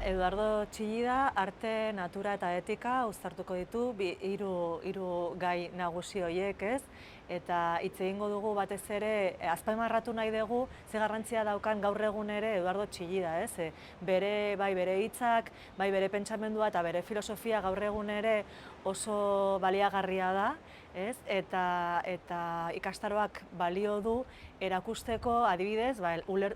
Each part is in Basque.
Eduardo Txillida arte, natura eta etika uztartuko ditu hiru gai nagusi horiek, ez? Eta hitz egingo dugu batez ere azpimarratu nahi dugu ze garrantzia daukan gaur egun ere Eduardo Txillida, ez? Bere hitzak, bai bere pentsamendua eta bere filosofia gaur egun ere oso baliagarria da, ez? Eta ikastaroak balio du erakusteko, adibidez,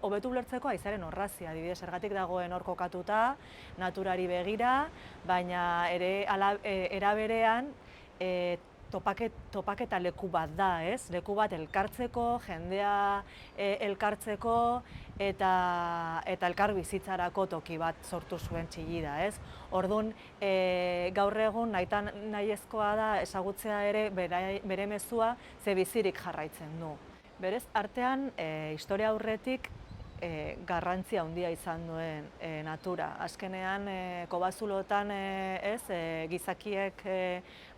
hobeto ulertzeko haizearen orrazia, adibidez, zergatik dagoen hor kokatuta, naturari begira, baina ere era berean topaketa leku bat da, ez? Leku bat elkartzeko, jendea elkartzeko eta elkar bizitzarako toki bat sortu zuen Txillida, ez? Orduan, gaur egun nahiezkoa da ezagutzea ere bere mezua ze bizirik jarraitzen du. Berez, artean, historia aurretik garrantzia handia izan duen natura. Azkenean, kobazulotan gizakiek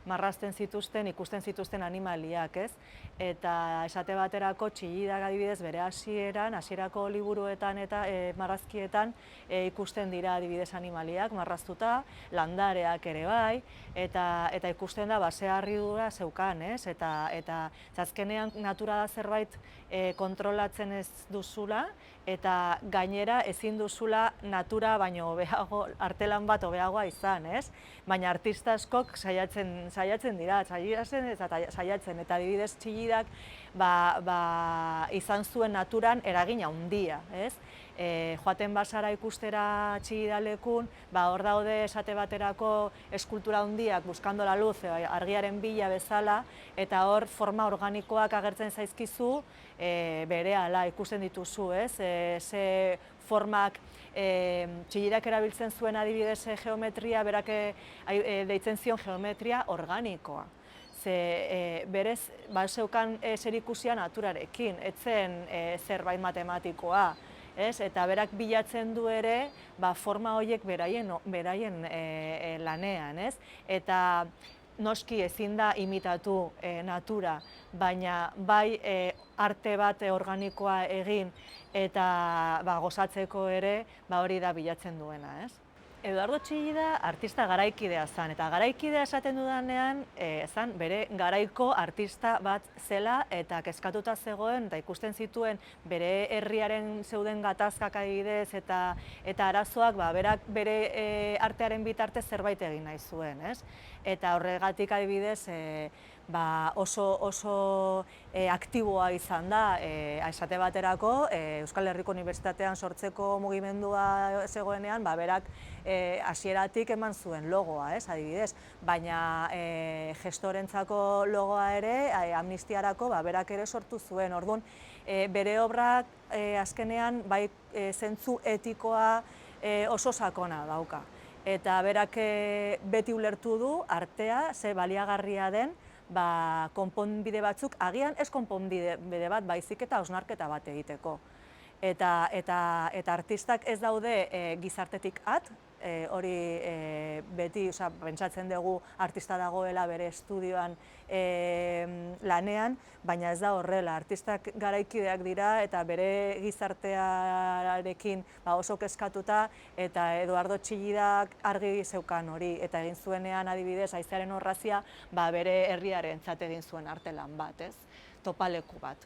marrazten zituzten, ikusten zituzten animaliak, ez? Eta esate baterako Txillidak adibidez bere hasierako liburuetan eta marrazkietan ikusten dira adibidez animaliak marraztuta, landareak ere bai, eta ikusten da base-harridura zeukan, ez? Eta azkenean natura da zerbait kontrolatzen ez duzula, eta gainera ezin duzula natura baino hobeago, artelan bat hobeagoa izan, ez? Baina artista askok saiatzen dira, saiatzen, eta adibidez Txillidak izan zuen naturan eragin handia, ez? Joaten bazara ikustera Txillida lekun, hor daude esate baterako eskultura handiak, Buscando la luz, argiaren bila bezala, eta hor forma organikoak agertzen zaizkizu, berehala ikusten dituzu, ez? Ze formak Txillidak erabiltzen zuen adibidez geometria, berak deitzen zion geometria organikoa. Berez, zeukan zerikusia naturarekin, ez zen zerbait matematikoa, eta berak bilatzen du ere forma horiek beraien lanean, eta noski ezin da imitatu natura, baina bai arte bat organikoa egin eta gozatzeko ere hori da bilatzen duena. Eduardo Txillida artista garaikidea zen, eta garaikidea esaten dudanean zen bere garaiko artista bat zela eta kezkatuta zegoen eta ikusten zituen bere herriaren zeuden gatazkak adibidez eta arazoak berak bere artearen bitartez zerbait egin nahi zuen. Eta horregatik adibidez oso aktiboa izan da, esate baterako, Euskal Herriko Unibertsitatean sortzeko mugimendua zegoenean, berak hasieratik eman zuen logoa, adibidez, baina gestorentzako logoa ere, amnistiarako, berak ere sortu zuen. Orduan, bere obrak azkenean bai zentzu etikoa oso sakona dauka. Eta berak beti ulertu du artea ze baliagarria den konponbide batzuk, agian ez konponbide bat, baizik eta hausnarketa bat egiteko. Eta artistak ez daude gizartetik at, hori beti pentsatzen dugu artista dagoela bere estudioan lanean, baina ez da horrela. Artistak garaikideak dira eta bere gizartearekin oso kezkatuta, eta Eduardo Txillidak argi zeukan hori, eta egin zuenean adibidez haizearen orrazia bere herriarentzat egin zuen artelan bat, topaleku bat.